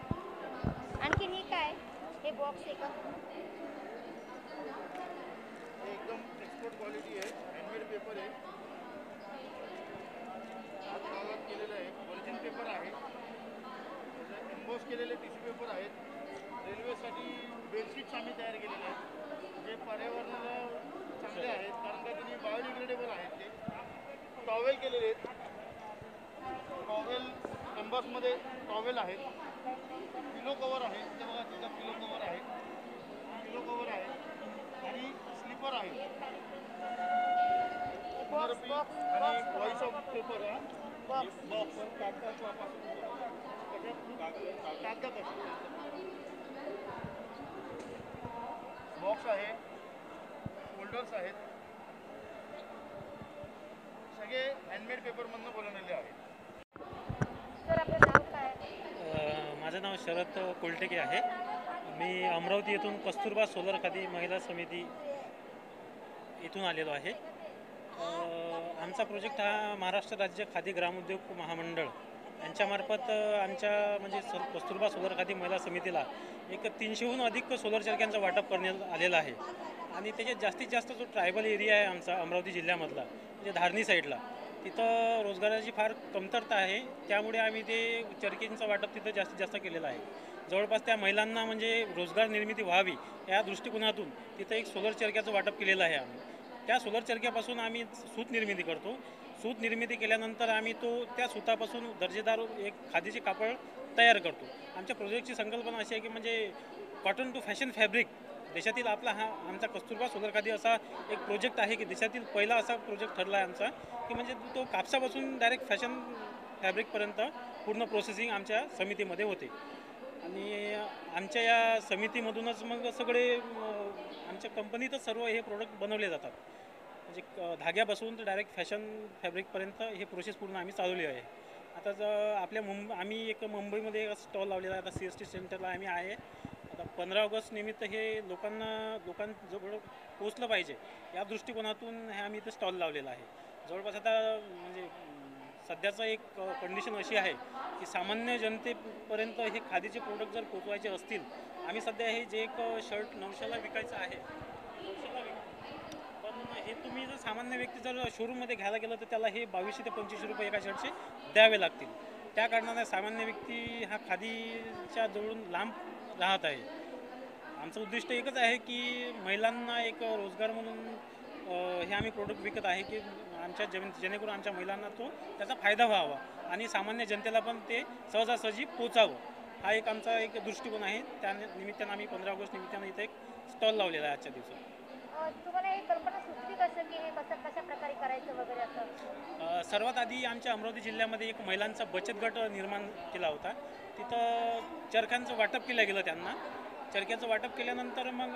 आणखीन हे काय हे बॉक्स आहे का एकदम एक्सपोर्ट क्वालिटी आहे हँडमेड पेपर आहे हात लावत केलेलं आहे व्हर्जिन पेपर आहे एम्बॉस केलेले टिश्यू पेपर आहेत रेल्वेसाठी बेडशीट्स आम्ही तयार केलेले आहेत जे पर्यावरणाला चांगले आहेत कारण का त्यांनी बायोडिग्रेडेबल आहेत ते टॉवेल केलेले आहेत टॉवेल एम्बॉसमध्ये टॉवेल आहेत पिलो कवर आहे ते बघा तिथं पिलो कवर आहे पिलो कवर आहे आणि स्लीपर आहे आणि voice of paper box box आहे फोल्डर्स आहेत सगळे हँडमेड पेपरमधनं बनवलेले आहेत. सर आपलं नाव काय? माझं नाव शरद कोलटेके आहे. मी अमरावती येथून कस्तुरबा सोलर खादी महिला समिती इथून आलेलो आहे. आमचा प्रोजेक्ट हा महाराष्ट्र राज्य खादी ग्रामोद्योग महामंडळ यांच्यामार्फत आमच्या म्हणजे कस्तुरबा सोलर खादी महिला समितीला एक 300हून अधिक सोलर चरख्यांचं वाटप करण्यात आलेलं आहे आणि त्याच्यात जास्तीत जास्त जो ट्रायबल एरिया आहे आमचा अमरावती जिल्ह्यामधला म्हणजे धारणी साईडला तिथं रोजगाराची फार कमतरता आहे. त्यामुळे आम्ही ते चरखींचं वाटप तिथं जास्तीत जास्त केलेलं आहे. जवळपास त्या महिलांना म्हणजे रोजगार निर्मिती व्हावी या दृष्टिकोनातून तिथं एक सोलर चरख्याचं वाटप केलेलं आहे. आम्ही त्या सोलर चरख्यापासून आम्ही सूत निर्मिती करतो. सूत निर्मिती केल्यानंतर आम्ही त्या सुतापासून दर्जेदार एक खादीचे कापड तयार करतो. आमच्या प्रोजेक्टची संकल्पना अशी आहे की म्हणजे कॉटन टू फॅशन फॅब्रिक देशातील आपला हा आमचा कस्तुरबा सोलर खादी असा एक प्रोजेक्ट आहे की देशातील पहिला असा प्रोजेक्ट ठरला आहे आमचा की म्हणजे तो कापसापासून डायरेक्ट फॅशन फॅब्रिकपर्यंत पूर्ण प्रोसेसिंग आमच्या समितीमध्ये होते. आणि आमच्या या समितीमधूनच मग सगळे आमच्या कंपनीतच सर्व हे प्रोडक्ट बनवले जातात. म्हणजे धाग्यापासून तर डायरेक्ट फॅशन फॅब्रिकपर्यंत हे प्रोसेस पूर्ण आम्ही चालवली आहे. आता आपल्या आम्ही एक मुंबईमध्ये एक स्टॉल लावलेला आहे. आता CST सेंटरला आम्ही आहे. आता 15 ऑगस्ट निमित्त हे लोकांजवळ पोचलं पाहिजे या दृष्टिकोनातून हे आम्ही इथं स्टॉल लावलेला आहे. जवळपास आता म्हणजे सध्याचं एक कंडिशन अशी आहे की सामान्य जनतेपर्यंत हे खादीचे प्रोडक्ट जर पोचवायचे असतील, आम्ही सध्या हे जे एक शर्ट 900ला विकायचं आहे, 900ला पण हे तुम्ही जर सामान्य व्यक्ती जर शोरूममध्ये घ्यायला गेलं तर त्याला हे 2200 ते 2500 रुपये एका शर्टचे द्यावे लागतील. त्या कारणाने सामान्य व्यक्ती हा खादीच्या जवळून लांब राहत आहे. आमचं उद्दिष्ट एकच आहे की महिलांना एक रोजगार म्हणून हे आम्ही प्रोडक्ट विकत आहे की जेणेकरून आमच्या महिलांना त्याचा फायदा व्हावा आणि सामान्य जनतेला पण ते सहजासहजी पोचावं. हा एक आमचा एक दृष्टिकोन आहे. त्या निमित्तानं आम्ही 15 ऑगस्ट निमित्तानं इथे एक स्टॉल लावलेला आहे आजच्या दिवसात. तुम्हाला ही कल्पना सुचली कसं की हे कशा प्रकारे करायचं वगैरे असं? सर्वात आधी आमच्या अमरावती जिल्ह्यामध्ये एक महिलांचा बचत गट निर्माण केला होता. तिथं चरख्यांचं वाटप केलं गेलं त्यांना. चरख्याचं वाटप केल्यानंतर मग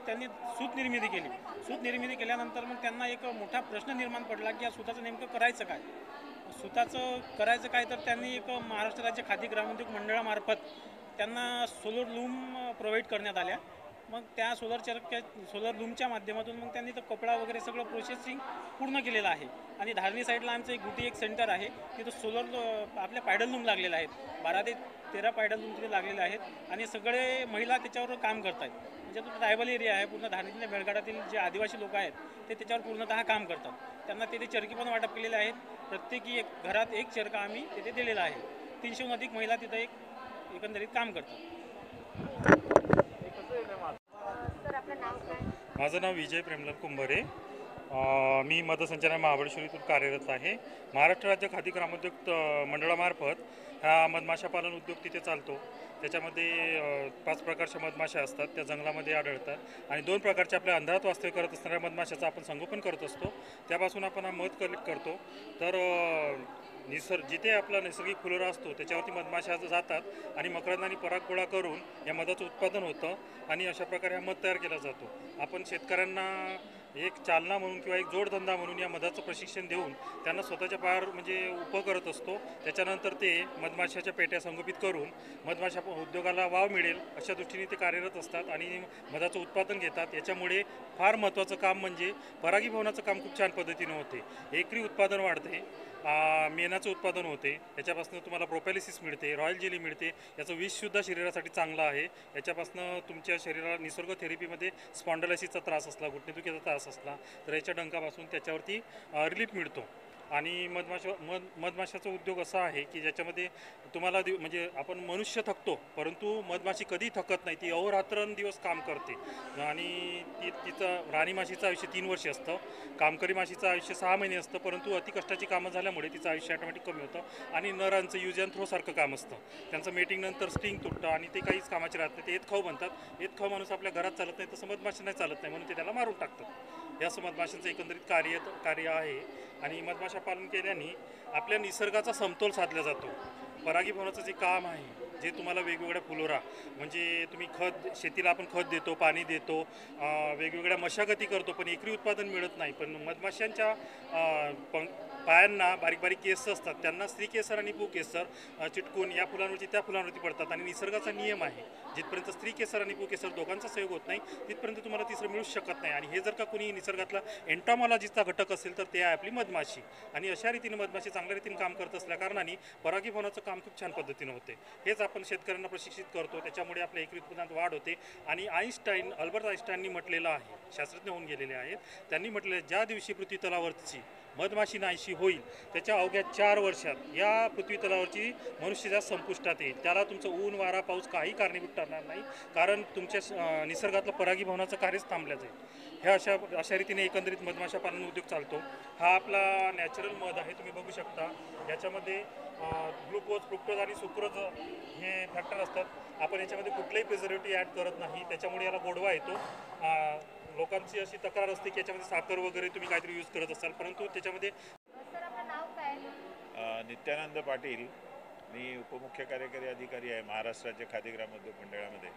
त्यांनी सूत निर्मिती केली. सूत निर्मिती केल्यानंतर मग त्यांना एक मोठा प्रश्न निर्माण पडला की या सुताचं नेमकं करायचं काय. सुताचं करायचं काय तर त्यांनी एक महाराष्ट्र राज्य खादी ग्रामोद्योग मंडळामार्फत त्यांना सोलर लूम प्रोव्हाइड करण्यात आल्या. मग त्या सोलर लूमच्या माध्यमातून मग त्यांनी तर कपडा वगैरे सगळं प्रोसेसिंग पूर्ण केलेलं आहे. आणि धारणी साईडला आमचं एक सेंटर आहे. तिथं सोलर आपल्या पायडल लूम लागलेल्या आहेत. 12 ते 13 पायडल लूम तिथे लागलेले आहेत आणि सगळे महिला त्याच्यावर काम करत आहेत. म्हणजे तो ट्रायबल एरिया आहे. पूर्ण धारणीतल्या मेळघाटातील जे आदिवासी लोक आहेत ते त्याच्यावर पूर्णतः काम करतात. त्यांना तिथे चरकी पण वाटप केलेले आहेत. प्रत्येकी एक घरात एक चरका आम्ही तिथे दिलेला आहे. 300हून अधिक महिला तिथं एकंदरीत काम करतात. सर आपलं नाव काय? माझं नाव विजय प्रेमलाल कुंभारे. मी मदसंचालक महाबळेश्वर इथून कार्यरत आहे. महाराष्ट्र राज्य खादी ग्रामोद्योग मंडळामार्फत हा मधमाशा पालन उद्योग तिथे चालतो. त्याच्यामध्ये 5 प्रकारच्या मधमाशा असतात, त्या जंगलामध्ये आढळतात आणि 2 प्रकारच्या आपल्या अंधारात वास्तव्य करत असणाऱ्या मधमाशाचं आपण संगोपन करत असतो. त्यापासून आपण हा मध कलेक्ट करतो. तर जिथे आपला नैसर्गिक फुलोरा असतो त्याच्यावरती मधमाशा जातात आणि मकरंद आणि पराग गोळा करून या मधाचं उत्पादन होतं आणि अशा प्रकारे हा मध तयार केला जातो. आपण शेतकऱ्यांना एक चालना म्हणून किंवा एक जोडधंदा म्हणून या मधाचं प्रशिक्षण देऊन त्यांना स्वतःच्या पायावर म्हणजे उभं करत असतो. त्याच्यानंतर ते मधमाशाच्या पेट्या संगोपित करून मधमाशा उद्योगाला वाव मिळेल अशा दृष्टीने ते कार्यरत असतात आणि मधाचं उत्पादन घेतात. याच्यामुळे फार महत्त्वाचं काम म्हणजे परागीभवनाचं काम खूप छान पद्धतीने होते. एकरी उत्पादन वाढते, मेणाचं उत्पादन होते, याच्यापासून तुम्हाला प्रोपॅलिसिस मिळते, रॉयल जेली मिळते. याचं विषसुद्धा शरीरासाठी चांगलं आहे. याच्यापासून तुमच्या शरीराला निसर्ग थेरपीमध्ये स्पॉन्डलायसिसचा त्रास असला, गुडघेदुखीचा त्रास असला तर याच्या डंकापासून त्याच्यावरती रिलीफ मिळतो. आणि मधमाशाचा उद्योग असा आहे की ज्याच्यामध्ये तुम्हाला म्हणजे आपण मनुष्य थकतो परंतु मधमाशी कधी थकत नाही. ती अहोरात्रंदिवस काम करते आणि तिचं राणी माशीचं आयुष्य 3 वर्ष असतं, कामकरी माशीचं आयुष्य 6 महिने असतं. परंतु अतिकष्टाची कामं झाल्यामुळे तिचं आयुष्य ऑटोमॅटिक कमी होतं आणि नरांचं यूज अँड थ्रोसारखं काम असतं. त्यांचं मेटिंगनंतर स्टिंग तुटतं आणि ते काहीच कामाचे राहत नाही. ते येतखाऊ बनतात. येतखाऊ माणूस आपल्या घरात चालत नाही, तसं मधमाशी नाही चालत नाही, म्हणून ते त्याला मारून टाकतात. या मधमाशांचं एकंदरीत कार्य आहे. आणि मधमाशा पालन केल्याने आपल्या निसर्गाचा समतोल साधला जातो. परागीभवनाचं जे काम आहे, जे तुम्हाला वेगवेगळ्या फुलोरा म्हणजे तुम्ही शेतीला आपण खत देतो, पाणी देतो, वेगवेगळ्या मशागती करतो, पण एकरी उत्पादन मिळत नाही. पण मधमाशांच्या पायांना बारीक बारीक केस असतात, त्यांना स्त्री केसर आणि भूकेसर चिटकून या फुलांवरती त्या फुलांवरती पडतात. आणि निसर्गाचा नियम आहे, जिथपर्यंत स्त्री केसर आणि भूकेसर दोघांचा सहयोग होत नाही तिथपर्यंत तुम्हाला तिसरं मिळूच शकत नाही. आणि हे जर का कोणी निसर्गातला एन्टॉमॉलॉजीचा घटक असेल तर ते आहे आपली मधमाशी. आणि अशा रीतीने मधमाशी चांगल्या रीतीने काम करत असल्या कारणाने परागीभवनाचं काम खूप छान पद्धतीनं होते. हेच आपण शेतकऱ्यांना प्रशिक्षित करतो. त्याच्यामुळे आपल्या एकरी उत्पन्नात वाढ होते. आणि अल्बर्ट आइन्स्टाईननी म्हटलेलं आहे, शास्त्रज्ञ होऊन गेलेले आहेत, त्यांनी म्हटलेलं आहे, ज्या दिवशी पृथ्वी तलावरची मधमाशी नाहीशी होईल त्याच्या अवघ्या 4 वर्षात या पृथ्वी तलावरची मनुष्यजात संपुष्टात येईल. त्याला तुमचं ऊन, वारा, पाऊस काही कारणीभूत ठरणार नाही, कारण तुमच्या निसर्गातलं परागीभवनाचं कार्यच थांबलं जाईल. ह्या अशा रीतीने एकंदरीत मधमाशा पालन उद्योग चालतो. हा आपला नॅचरल मध आहे, तुम्ही बघू शकता. याच्यामध्ये ग्लुकोज, फ्रुक्टोज आणि सुक्रोज हे फॅक्टर असतात. आपण याच्यामध्ये कुठलाही प्रिझर्वेटिव्ह ॲड करत नाही, त्याच्यामुळे याला गोडवा येतो. लोकांची अशी तक्रार असते की याच्यामध्ये साखर वगैरे तुम्ही काहीतरी यूज करत असाल, परंतु त्याच्यामध्ये. सर आपलं नाव काय? नित्यानंद पाटील. मी उपमुख्य कार्यकारी अधिकारी आहे महाराष्ट्र राज्य खादी ग्रामोद्योग मंडळामध्ये.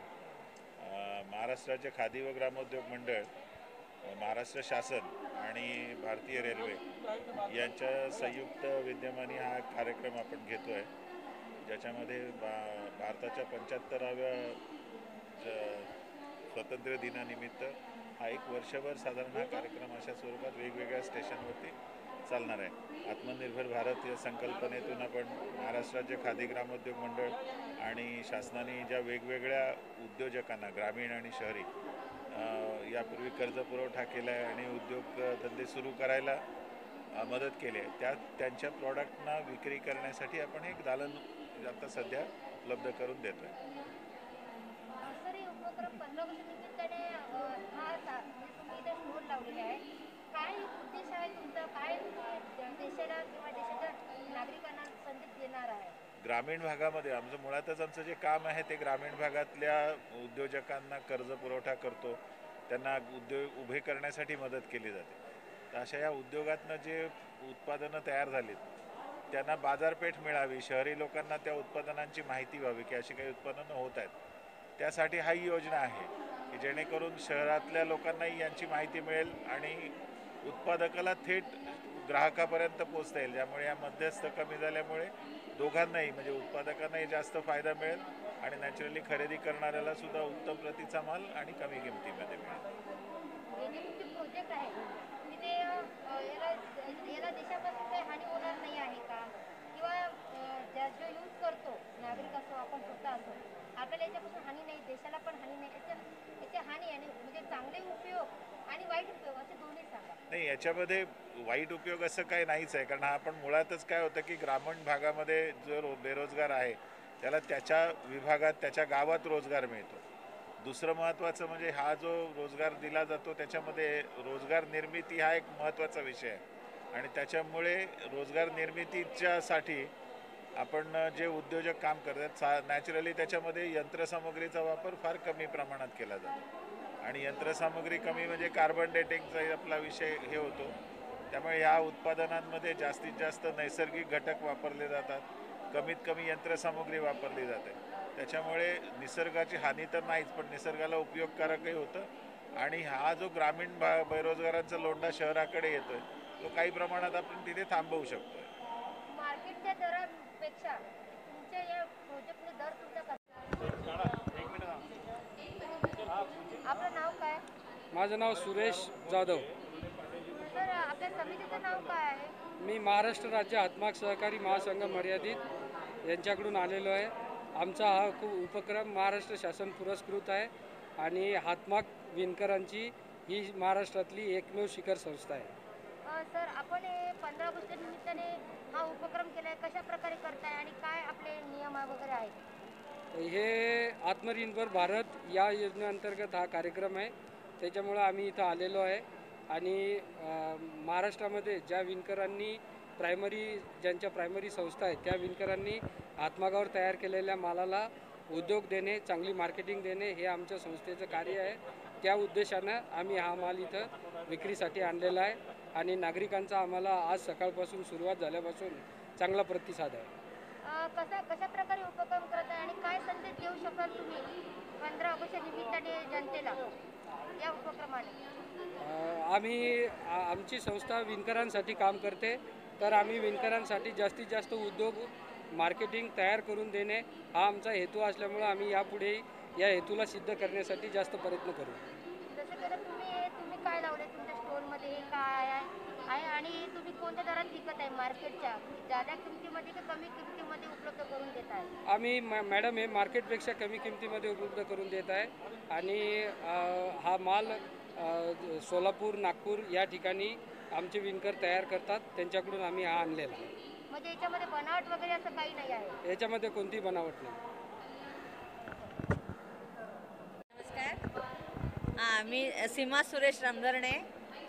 महाराष्ट्र राज्य खादी व ग्रामोद्योग मंडळ महाराष्ट्र शासन आणि भारतीय रेल्वे यांच्या संयुक्त विद्यमाने हा कार्यक्रम आपण घेतो आहे, ज्याच्यामध्ये भारताच्या 75व्या स्वातंत्र्य दिनानिमित्त हा एक वर्षभर साधारण हा कार्यक्रम अशा स्वरूपात वेगवेगळ्या स्टेशनवरती चालणार आहे. आत्मनिर्भर भारत या संकल्पनेतून आपण महाराष्ट्र राज्य खादी ग्रामोद्योग मंडळ आणि शासनाने ज्या वेगवेगळ्या उद्योजकांना ग्रामीण आणि शहरी यापूर्वी कर्ज पुरवठा केला आहे आणि उद्योगधंदे सुरू करायला मदत केली आहे, त्यांच्या प्रॉडक्टना विक्री करण्यासाठी आपण एक दालन आता सध्या उपलब्ध करून देतो आहे. सर, हे उपक्रम 15 ऑगस्ट निमित्ताने तुम्ही इथे स्टोर लावलेले आहे. काय उद्देश आहे तुमचा? काय तुम्ही देशाला किंवा देशाच्या नागरिकांना संदेश देणार आहे? ग्रामीण भागामध्ये मुळातच जे काम आहे ते ग्रामीण भागातल्या उद्योजकांना कर्ज पुरवठा करतो, त्यांना उद्योग उभे करण्यासाठी मदत केली जाते. तर अशा या उद्योगातनं जे उत्पादनं तयार झालीत त्यांना बाजारपेठ मिळावी, शहरी लोकांना त्या उत्पादनांची माहिती व्हावी की अशी काही उत्पादनं होत आहेत, त्यासाठी हा योजना आहे की जेणेकरून शहरातल्या लोकांनाही यांची माहिती मिळेल आणि उत्पादकाला थेट ग्राहकापर्यंत पोचता येईल, ज्यामुळे या मध्यस्थ कमी झाल्यामुळे दोघांनाही म्हणजे उत्पादकांनाही जास्त फायदा मिळेल आणि नॅचरली खरेदी करणाऱ्याला सुद्धा उत्तम प्रतीचा माल आणि कमी किमतीमध्ये मिळेल. हे जे तुमचे प्रोजेक्ट आहे तिथे याला देशापासून काही हानी होणार नाही आहे का? किंवा जो यूज करतो नागरिक असो आपण स्वतः असो, आपल्याला याच्यापासून हानी नाही, देशाला पण हानी नाही, याच्या हानी आणि म्हणजे चांगले उपयोग आणि वाईट उपयोग असे दोन्ही सांगा. नाही, याच्यामध्ये वाईट उपयोग असं काही नाहीच आहे, कारण आपण मुळातच काय होतं की ग्रामीण भागामध्ये जो बेरोजगार आहे त्याला त्याच्या विभागात त्याच्या गावात रोजगार मिळतो. दुसरं महत्त्वाचं म्हणजे हा जो रोजगार दिला जातो त्याच्यामध्ये रोजगार निर्मिती हा एक महत्त्वाचा विषय आहे आणि त्याच्यामुळे रोजगार निर्मितीच्यासाठी आपण जे उद्योजक काम करतात नॅचरली त्याच्यामध्ये यंत्रसामुग्रीचा वापर फार कमी प्रमाणात केला जातो आणि यंत्रसामुग्री कमी म्हणजे कार्बन डेटिंगचा आपला विषय हे होतो. त्यामुळे ह्या उत्पादनांमध्ये जास्तीत जास्त नैसर्गिक घटक वापरले जातात, कमीत कमी यंत्रसामुग्री वापरली जाते. त्याच्यामुळे निसर्गाची हानी तर नाहीच पण निसर्गाला उपयोगकारकही होतं आणि हा जो ग्रामीण बेरोजगारांचा लोंढा शहराकडे येतोय तो काही प्रमाणात आपण तिथे थांबवू शकतोय. मार्केटच्या दरापेक्षा तुमच्या या प्रोजेक्टने दर तुमचा कसा? आपलं नाव काय? माझं नाव सुरेश जाधव. सर, आपल्या समितीचं नाव काय आहे? मी महाराष्ट्र राज्य हातमाग सहकारी महासंघ मर्यादित यांच्याकडून आलेलो आहे. आमचा हा उपक्रम महाराष्ट्र शासन पुरस्कृत आहे आणि हातमाग विणकरांची ही महाराष्ट्रातली एकमेव शिखर संस्था आहे. सर, आपण हे 15 ऑगस्ट निमित्ताने हा उपक्रम केला आहे, कशा प्रकारे करताय आणि काय आपले नियम वगैरे आहेत? हे आत्मनिर्भर भारत या योजनेअंतर्गत हा कार्यक्रम आहे, त्याच्यामुळं आम्ही इथं आलेलो आहे आणि महाराष्ट्रामध्ये ज्या विणकरांनी ज्यांच्या प्रायमरी संस्था आहेत त्या विणकरांनी हातमागावर तयार केलेल्या मालाला उद्योग देणे, चांगली मार्केटिंग देणे हे आमच्या संस्थेचं कार्य आहे. त्या उद्देशानं आम्ही हा माल इथं विक्रीसाठी आणलेला आहे आणि नागरिकांचा आम्हाला आज सकाळपासून सुरुवात झाल्यापासून चांगला प्रतिसाद आहे. कशा प्रकारे उपक्रम करत आहे आणि काय संदेश देऊ शकाल तुम्ही 15 ऑगस्ट निमित्ताने जनतेला या उपक्रमाने? आमची संस्था विणकरांसाठी काम करते, तर आम्ही विणकरांसाठी जास्तीत जास्त उद्योग मार्केटिंग तयार करून देणे हा आमचा हेतू असल्यामुळे आम्ही यापुढे या हेतूला सिद्ध करण्यासाठी जास्त प्रयत्न करू. जसं की तुम्ही काय लावले तुमच्या स्टोरमध्ये, हे काय आहे आणि तुम्ही कोणत्या दरात विकत आहे? मार्केटच्या जादा किमतीमध्ये की कमी किमतीमध्ये उपलब्ध करून देत आहे? आम्ही मॅडम हे मार्केटपेक्षा कमी किमतीमध्ये उपलब्ध करून देत आहे आणि हा माल सोलापूर, नागपूर या ठिकाणी आमचे विणकर तयार करतात, त्यांच्याकडून आम्ही हा आणलेला आहे. म्हणजे याच्यामध्ये बनावट वगैरे असं काही नाही आहे? याच्यामध्ये कोणती बनावट नाही. नमस्कार, मी सीमा सुरेश रामधरणे.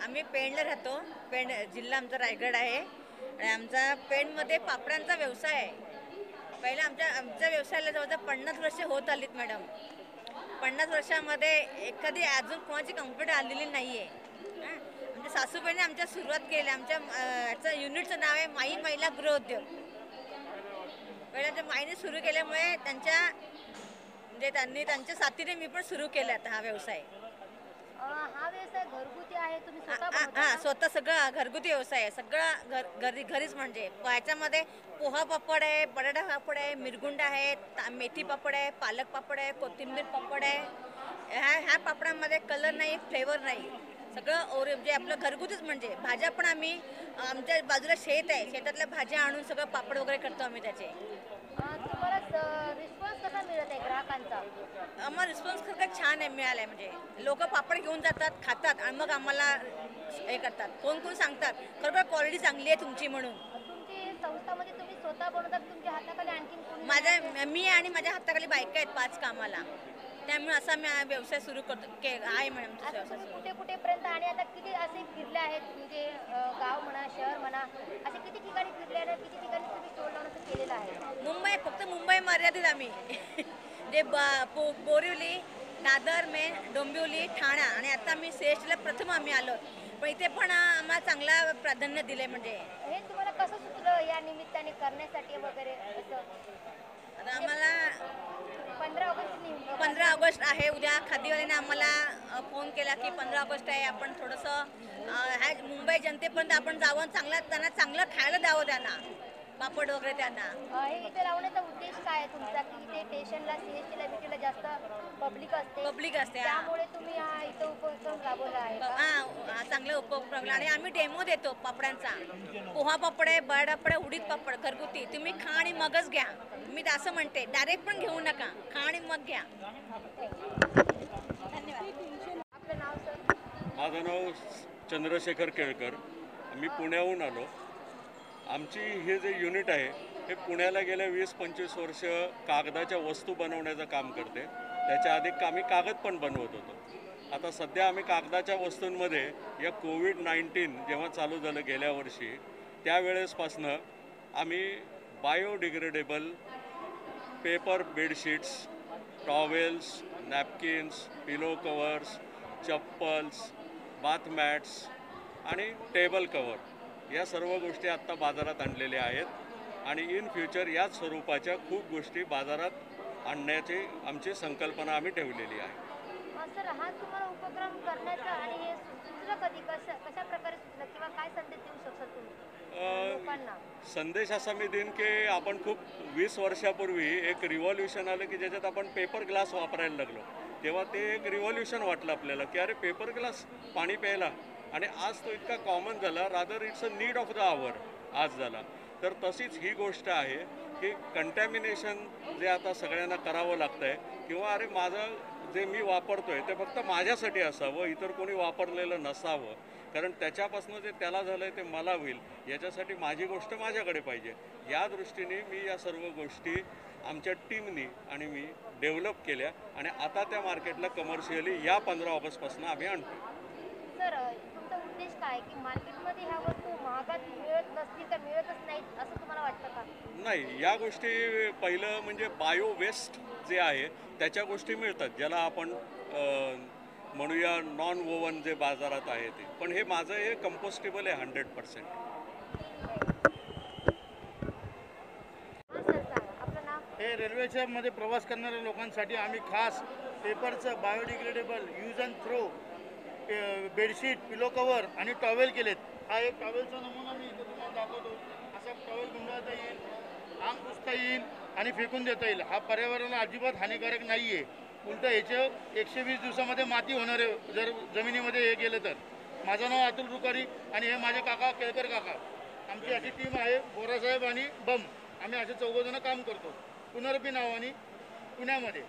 आम्ही पेणला राहतो. पेण जिल्हा आमचा रायगड आहे आणि आमचा पेणमध्ये पापडांचा व्यवसाय आहे. पहिला आमच्या व्यवसायाला जवळजवळ 50 वर्षे होत आलीत मॅडम. 50 वर्षामध्ये एखादी अजून कोणाची कंप्लीट आलेली नाही आहे. आमच्या सासूबाईंनी आमच्या सुरुवात केली. आमच्या याचं युनिटचं नाव आहे माई महिला गृहोद्योग. पहिल्या त्या माईने सुरू केल्यामुळे त्यांच्या साथीने मी पण सुरू केला आता हा व्यवसाय. हा व्यवसाय घरगुती आहे, तुम्ही स्वतः बनवता हां का? स्वतः सगळं घरगुती व्यवसाय आहे, सगळं घरीच म्हणजे ह्याच्यामध्ये पोहा पापड आहे, बटाटा पापड आहे, मिरगुंड आहे, मेथी पापड आहे, पालक पापड आहे, कोथिंबीर पापड आहे. ह्या पापडामध्ये कलर नाही, फ्लेवर नाही, सगळं म्हणजे आपलं घरगुतीच म्हणजे. भाज्या पण आम्ही आमच्या बाजूला शेत आहे, शेतातल्या भाज्या आणून सगळं पापड वगैरे करतो आम्ही त्याचे. तुम्हाला रिस्पॉन्स कसा मिळत आहे ग्राहकांचा? आम्हाला रिस्पॉन्स खरं छान आहे, मिळाला आहे. म्हणजे लोक पापड घेऊन जातात, खातात आणि मग आम्हाला हे करतात, फोन करून सांगतात खरोखर क्वालिटी चांगली आहे तुमची म्हणून. तुमची संस्थामध्ये तुम्ही स्वतः बनवतात, तुमच्या हाताखाली आणखीन कोणी? मी आणि माझ्या हाताखाली बायका आहेत 5 कामाला, त्यामुळे असा मी व्यवसाय सुरू करतो आहे मॅडम. आता तुम्ही कुठे कुठेपर्यंत आणि आता किती असे फिरले आहेत, म्हणजे गाव म्हणा, शहर म्हणा, असे किती ठिकाणी फिरले आणि किती ठिकाणी तुम्ही स्टोर लावण्याचं केलेलं आहे? मुंबई, फक्त मुंबई मर्यादित आम्ही जे बोरिवली, दादर, मेन, डोंबिवली, ठाणा आणि आता आम्ही श्रेष्ठला प्रथम आम्ही आलो. पण इथे पण आम्हाला चांगला प्राधान्य दिले. म्हणजे हे तुम्हाला कसं सुचलं या निमित्ताने करण्यासाठी वगैरे असं? आता आम्हाला 15 ऑगस्ट आहे उद्या, खादीवाल्याने आम्हाला फोन केला की 15 ऑगस्ट आहे, आपण थोडंसं ह्या मुंबई जनतेपर्यंत आपण जावं, त्यांना चांगलं खायला द्यावं, त्यांना पापड वगैरे त्यांना. हे इथे लावण्याचा उद्देश काय आहे तुमचा, की इथे स्टेशनला सीएसटीला बीटीला जास्त पब्लिक असते, त्यामुळे तुम्ही हा इथं उपक्रम राबवला आहे का? हां, चांगला उपक्रम. आणि आम्ही डेमो देतो पापडांचा. पोहा पापड आहे, बटाटा पापड आहे, उडीद पापड घरगुती. तुम्ही खा आणि मगच घ्या. मी असं म्हणते, डायरेक्ट पण घेऊ नका, खा आणि मग घ्या. धन्यवाद. आपलं नाव सर? माझं नाव चंद्रशेखर केळकर. मी पुण्याहून आलो. आमची हे जे युनिट आहे हे पुण्याला गेल्या 20-25 वर्ष कागदाच्या वस्तू बनवण्याचं काम करते. त्याच्या आधी आम्ही कागद पण बनवत होतो. आता सध्या आम्ही कागदाच्या वस्तूंमध्ये या कोविड-19 जेव्हा चालू झालं गेल्या वर्षी, त्यावेळेसपासनं आम्ही biodegradable paper bedsheets, towels, napkins, pillow covers, chappals, bath mats आणि टेबल कवर या सर्व गोष्टी आत्ता बाजारात आणलेल्या आहेत आणि इन फ्युचर याच स्वरूपाच्या खूप गोष्टी बाजारात आणण्याची आमची संकल्पना आम्ही ठेवलेली आहे. सर, हा तुम्हाला उपक्रम करण्याचा आणि हे सुचलं कधी, कशा प्रकारे सुचलं किंवा काय संदेश देऊ शकता तुम्ही लोकांना? संदेश असा मी देईन की आपण खूप 20 वर्षापूर्वी एक रिव्हॉल्युशन आलं की ज्याच्यात आपण पेपर ग्लास वापरायला लागलो, तेव्हा ते एक रिव्हॉल्युशन वाटलं आपल्याला की अरे पेपर ग्लास पाणी प्यायला, आणि आज तो इतका कॉमन झाला, rather it's a need of the hour आज झाला. तर तशीच ही गोष्ट आहे की कंटॅमिनेशन जे आता सगळ्यांना करावं लागतं आहे, किंवा अरे माझं जे मी वापरतो आहे ते फक्त माझ्यासाठी असावं, इतर कोणी वापरलेलं नसावं, कारण त्याच्यापासून जे त्याला झालं आहे ते मला होईल, याच्यासाठी माझी गोष्ट माझ्याकडे पाहिजे. या दृष्टीने मी या सर्व गोष्टी आमच्या टीमनी आणि मी डेव्हलप केल्या आणि आता त्या मार्केटला कमर्शियली या 15 ऑगस्टपासून आम्ही आणतो. सर, तुमचा उद्देश काय, की मार्केटमध्ये ह्या वस्तू महागात मिळत नसतील तर मिळतच नाहीत असं तुम्हाला वाटतं का? नाही, या गोष्टी पहिलं म्हणजे बायो वेस्ट जे आहे त्याच्या गोष्टी मिळतात, ज्याला आपण म्हणूया नॉन वोवन जे बाजारात आहे ते. पण हे माझं हे कंपोस्टेबल आहे 100%. हां सर, सांगा आपलं नाव? हे रेल्वेच्या मध्ये प्रवास करणाऱ्या लोकांसाठी आम्ही खास पेपरचं biodegradable use and throw bedsheet, pillow cover आणि टॉवेल केलेत. हा एक टॉवेलचा नमुना मी इथे तुम्हाला दाखवतो. असा टॉवेल गुंडाळता येईल, अंग पुसता येईल आणि फेकून देता येईल. हा पर्यावरणाला अजिबात हानिकारक नाही आहे. उलटं ह्याचं 120 दिवसामध्ये माती होणार आहे जर जमिनीमध्ये हे गेलं तर. माझं नाव अतुल रुकारी आणि हे माझे काका केळकर काका. आमची अशी टीम आहे, बोरासाहेब आणि बम. आम्ही असे 14 जण काम करतो. पुनर्पी नावाने पुण्यामध्ये.